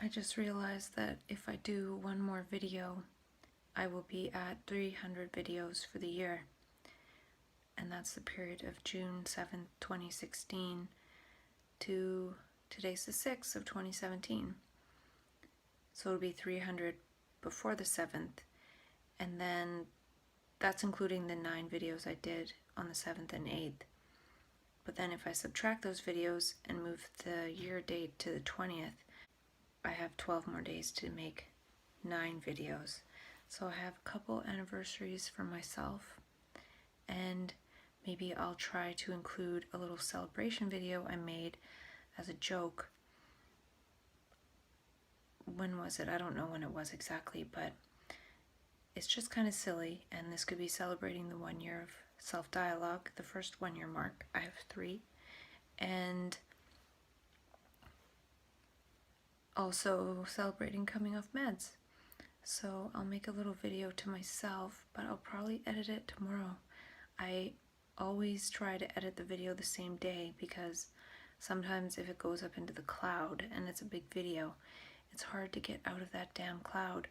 I just realized that if I do one more video, I will be at 300 videos for the year. And that's the period of June 7th, 2016 to today's the 6th of 2017. So it'll be 300 before the 7th, and then that's including the 9 videos I did on the 7th and 8th. But then if I subtract those videos and move the year date to the 20th, I have 12 more days to make 9 videos. So I have a couple anniversaries for myself, and maybe I'll try to include a little celebration video I made as a joke. When was it? I don't know when it was exactly, but it's just kind of silly, and this could be celebrating the 1 year of self-dialogue, the first 1 year mark. I have 3, and also celebrating coming off meds. So I'll make a little video to myself, but I'll probably edit it tomorrow. I always try to edit the video the same day because sometimes if it goes up into the cloud and it's a big video, it's hard to get out of that damn cloud.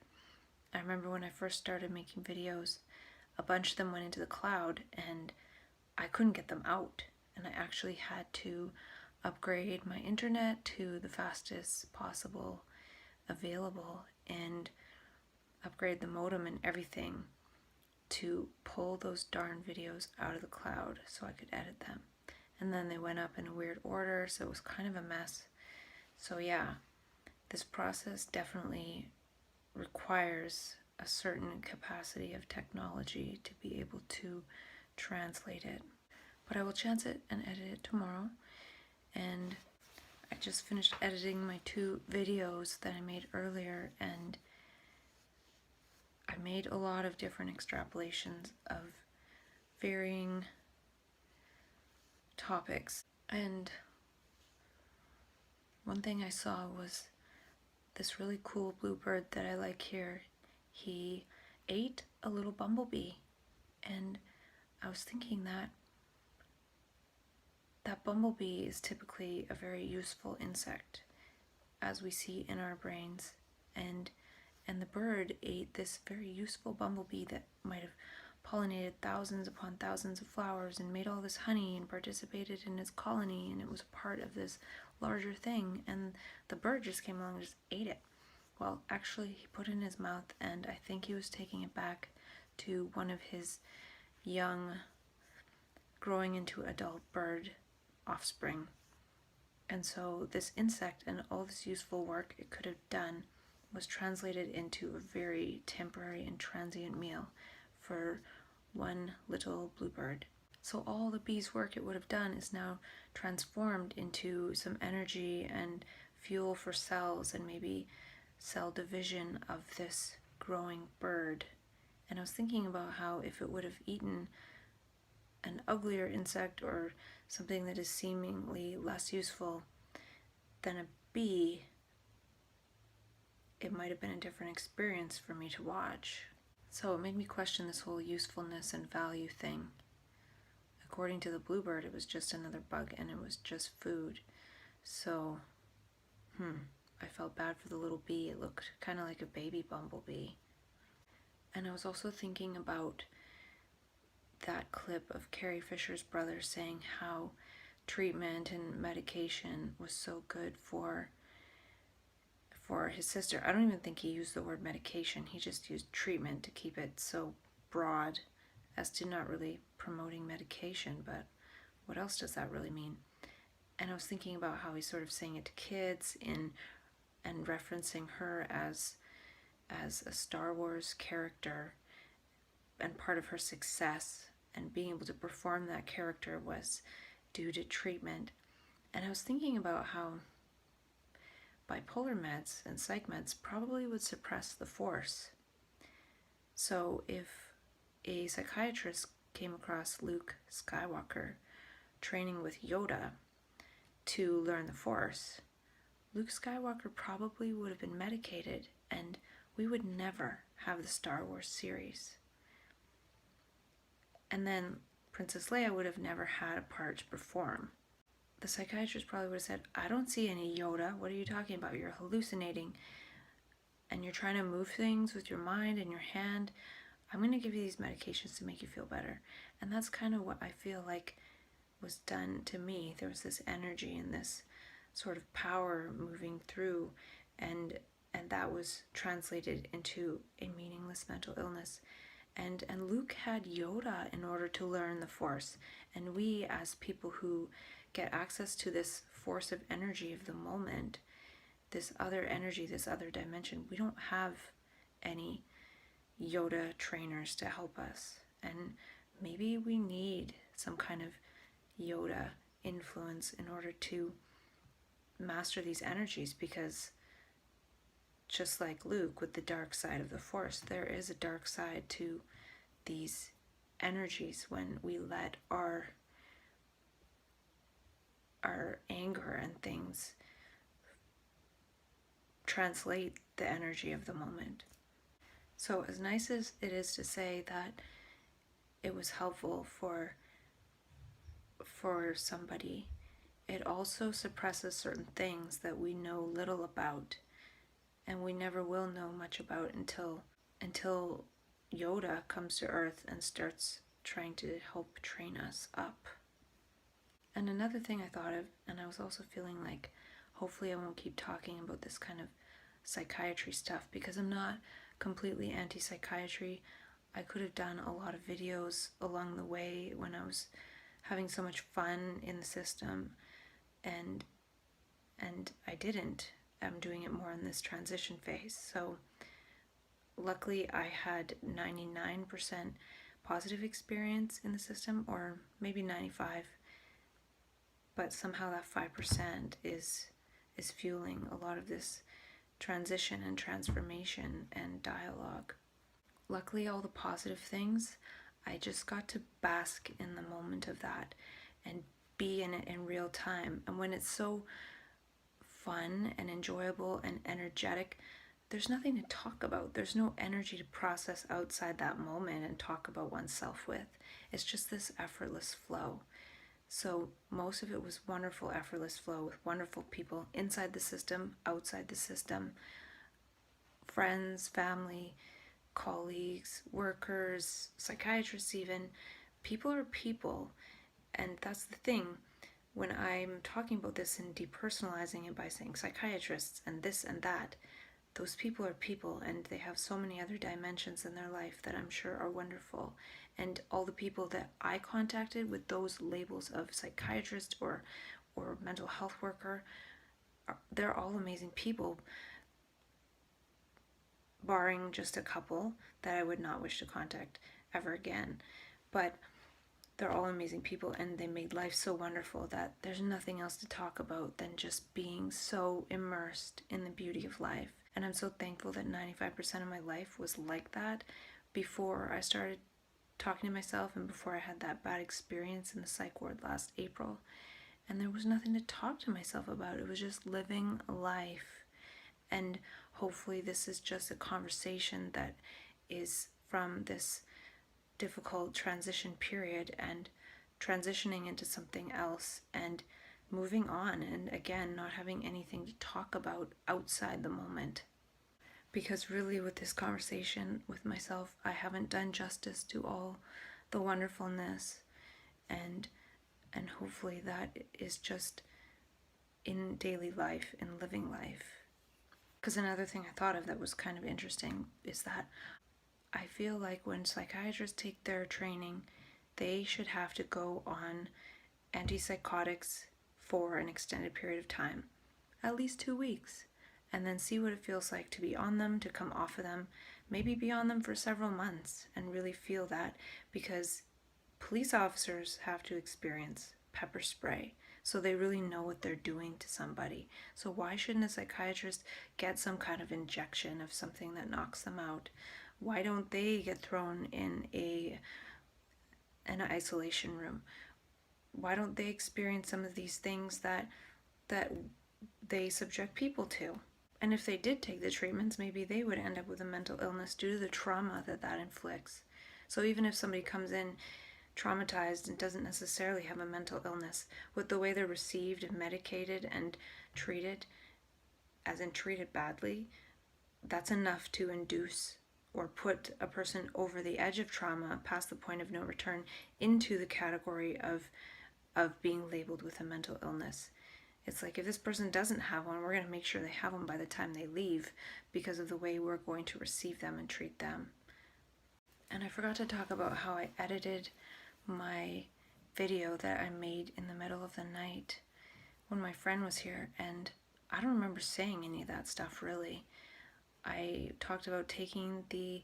I remember when I first started making videos, a bunch of them went into the cloud and I couldn't get them out, and I actually had to upgrade my internet to the fastest possible available and upgrade the modem and everything to pull those darn videos out of the cloud so I could edit them. And then they went up in a weird order, so it was kind of a mess. So yeah, this process definitely requires a certain capacity of technology to be able to translate it. But I will chance it and edit it tomorrow. And I just finished editing my 2 videos that I made earlier, and I made a lot of different extrapolations of varying topics. And one thing I saw was this really cool bluebird that I like here. He ate a little bumblebee, and I was thinking that bumblebee is typically a very useful insect, as we see in our brains, and the bird ate this very useful bumblebee that might have pollinated thousands upon thousands of flowers and made all this honey and participated in its colony, and it was a part of this larger thing, and the bird just came along and just ate it. Well, actually he put it in his mouth, and I think he was taking it back to one of his young, growing into adult bird offspring. And so this insect and all this useful work it could have done was translated into a very temporary and transient meal for one little bluebird. So all the bee's work it would have done is now transformed into some energy and fuel for cells and maybe cell division of this growing bird. And I was thinking about how if it would have eaten an uglier insect or something that is seemingly less useful than a bee, it might have been a different experience for me to watch. So it made me question this whole usefulness and value thing. According to the bluebird, it was just another bug and it was just food. So, I felt bad for the little bee. It looked kind of like a baby bumblebee. And I was also thinking about that clip of Carrie Fisher's brother saying how treatment and medication was so good for his sister. I don't even think he used the word medication. He just used treatment to keep it so broad as to not really promoting medication, but what else does that really mean? And I was thinking about how he's sort of saying it to kids and referencing her as a Star Wars character, and part of her success and being able to perform that character was due to treatment. And I was thinking about how bipolar meds and psych meds probably would suppress the force. So if a psychiatrist came across Luke Skywalker training with Yoda to learn the force, Luke Skywalker probably would have been medicated, and we would never have the Star Wars series. And then Princess Leia would have never had a part to perform. the psychiatrist probably would have said, I don't see any Yoda. What are you talking about? You're hallucinating and you're trying to move things with your mind and your hand. I'm going to give you these medications to make you feel better. And that's kind of what I feel like was done to me. There was this energy and this sort of power moving through, and that was translated into a meaningless mental illness. And Luke had Yoda in order to learn the Force. And we, as people who get access to this force of energy of the moment, this other energy, this other dimension, we don't have any Yoda trainers to help us. And maybe we need some kind of Yoda influence in order to master these energies, because just like Luke with the dark side of the Force, there is a dark side to these energies when we let our anger and things translate the energy of the moment. So as nice as it is to say that it was helpful for somebody, it also suppresses certain things that we know little about, and we never will know much about until Yoda comes to Earth and starts trying to help train us up. And another thing I thought of, and I was also feeling like hopefully I won't keep talking about this kind of psychiatry stuff, because I'm not completely anti-psychiatry. I could have done a lot of videos along the way when I was having so much fun in the system, and I didn't. I'm doing it more in this transition phase. So luckily I had 99% positive experience in the system, or maybe 95, but somehow that 5% is fueling a lot of this transition and transformation and dialogue. Luckily, all the positive things, I just got to bask in the moment of that and be in it in real time. And when it's so fun and enjoyable and energetic, there's nothing to talk about. There's no energy to process outside that moment and talk about oneself with. It's just this effortless flow. So most of it was wonderful, effortless flow with wonderful people inside the system, outside the system, friends, family, colleagues, workers, psychiatrists even. People are people, and that's the thing. When I'm talking about this and depersonalizing it by saying psychiatrists and this and that, those people are people, and they have so many other dimensions in their life that I'm sure are wonderful. And all the people that I contacted with those labels of psychiatrist or mental health worker, they're all amazing people, barring just a couple that I would not wish to contact ever again. But they're all amazing people, and they made life so wonderful that there's nothing else to talk about than just being so immersed in the beauty of life. And I'm so thankful that 95% of my life was like that before I started talking to myself and before I had that bad experience in the psych ward last April. And there was nothing to talk to myself about. It was just living life. And hopefully this is just a conversation that is from this difficult transition period and transitioning into something else and moving on, and again, not having anything to talk about outside the moment. Because really with this conversation with myself, I haven't done justice to all the wonderfulness, and hopefully that is just in daily life, in living life. Because another thing I thought of that was kind of interesting is that I feel like when psychiatrists take their training, they should have to go on antipsychotics for an extended period of time, at least 2 weeks, and then see what it feels like to be on them, to come off of them, maybe be on them for several months and really feel that, because police officers have to experience pepper spray, so they really know what they're doing to somebody. So why shouldn't a psychiatrist get some kind of injection of something that knocks them out? Why don't they get thrown in an isolation room? Why don't they experience some of these things that they subject people to? And if they did take the treatments, maybe they would end up with a mental illness due to the trauma that inflicts. So even if somebody comes in traumatized and doesn't necessarily have a mental illness, with the way they're received and medicated and treated, as in treated badly, that's enough to induce or put a person over the edge of trauma, past the point of no return, into the category of being labeled with a mental illness. It's like, if this person doesn't have one, we're going to make sure they have one by the time they leave, because of the way we're going to receive them and treat them. And I forgot to talk about how I edited my video that I made in the middle of the night when my friend was here, and I don't remember saying any of that stuff really. I talked about taking the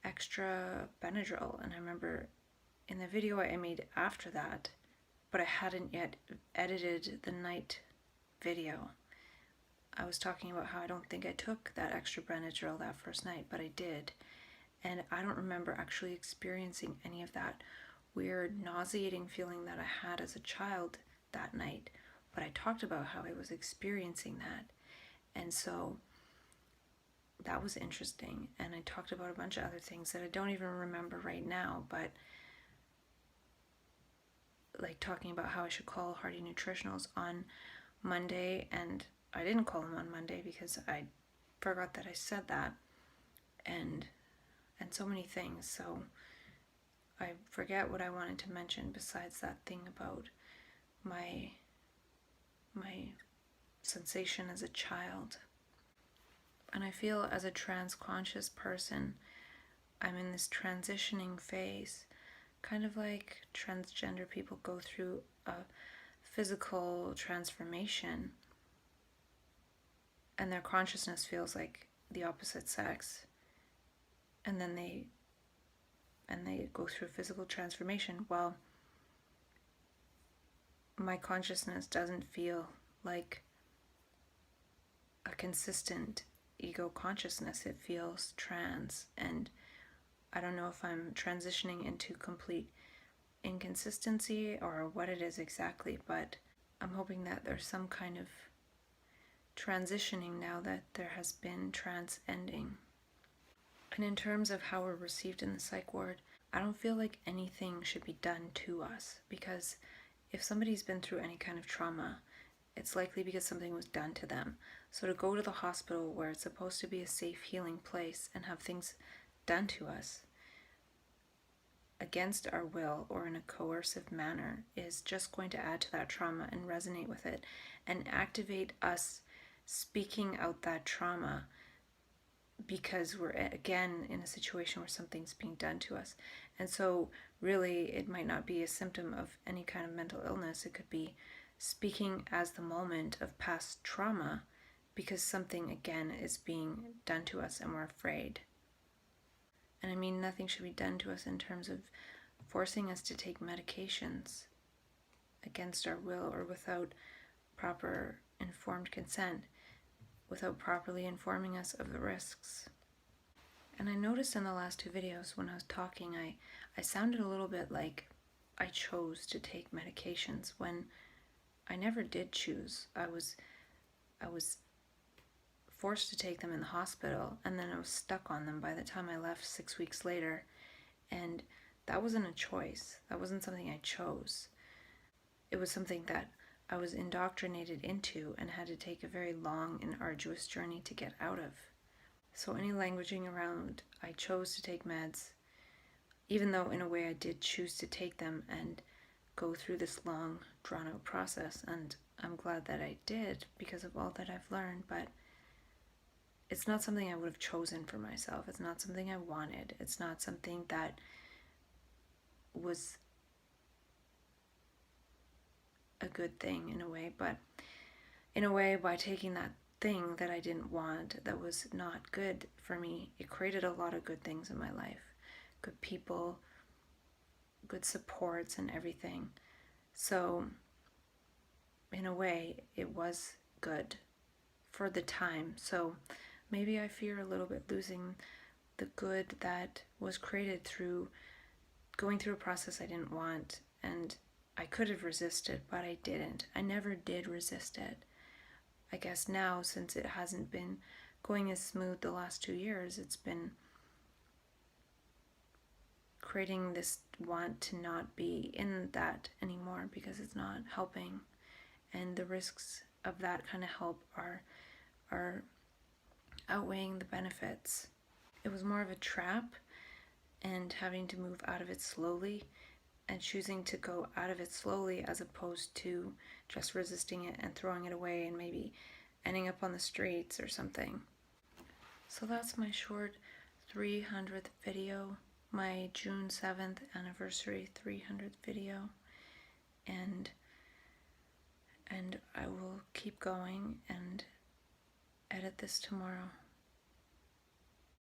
extra Benadryl, and I remember in the video I made after that, but I hadn't yet edited the night video, I was talking about how I don't think I took that extra Benadryl that first night, but I did. And I don't remember actually experiencing any of that weird nauseating feeling that I had as a child that night. But I talked about how I was experiencing that. And so that was interesting. And I talked about a bunch of other things that I don't even remember right now, but like talking about how I should call Hardy Nutritionals on Monday, and I didn't call them on Monday because I forgot that I said that, and so many things. So I forget what I wanted to mention besides that thing about my sensation as a child. And I feel as a trans conscious person, I'm in this transitioning phase, kind of like transgender people go through a physical transformation and their consciousness feels like the opposite sex, and then they go through a physical transformation. Well, my consciousness doesn't feel like a consistent ego consciousness. It feels trans, and I don't know if I'm transitioning into complete inconsistency or what it is exactly, but I'm hoping that there's some kind of transitioning now that there has been trans ending. And in terms of how we're received in the psych ward, I don't feel like anything should be done to us, because if somebody's been through any kind of trauma, it's likely because something was done to them. So to go to the hospital, where it's supposed to be a safe healing place, and have things done to us against our will or in a coercive manner, is just going to add to that trauma and resonate with it and activate us speaking out that trauma, because we're again in a situation where something's being done to us. And so really it might not be a symptom of any kind of mental illness. It could be speaking as the moment of past trauma, because something again is being done to us and we're afraid. And I mean, nothing should be done to us in terms of forcing us to take medications against our will or without proper informed consent, without properly informing us of the risks. And I noticed in the last two videos when I was talking, I sounded a little bit like I chose to take medications, when I never did choose. I was forced to take them in the hospital, and then I was stuck on them by the time I left 6 weeks later. And that wasn't a choice. That wasn't something I chose. It was something that I was indoctrinated into and had to take a very long and arduous journey to get out of. So any languaging around I chose to take meds, even though in a way I did choose to take them and go through this long, drawn-out process, and I'm glad that I did because of all that I've learned, but it's not something I would have chosen for myself. It's not something I wanted. It's not something that was a good thing in a way, but in a way, by taking that thing that I didn't want, that was not good for me, it created a lot of good things in my life. Good people, good supports, and everything. So in a way, it was good for the time. So maybe I fear a little bit losing the good that was created through going through a process I didn't want, and I could have resisted, but I didn't. I never did resist it. I guess now, since it hasn't been going as smooth the last 2 years, it's been creating this want to not be in that anymore because it's not helping, and the risks of that kind of help are outweighing the benefits. It was more of a trap, and having to move out of it slowly and choosing to go out of it slowly as opposed to just resisting it and throwing it away and maybe ending up on the streets or something. So that's my short 300th video, my June 7th anniversary 300th video, and I will keep going and edit this tomorrow.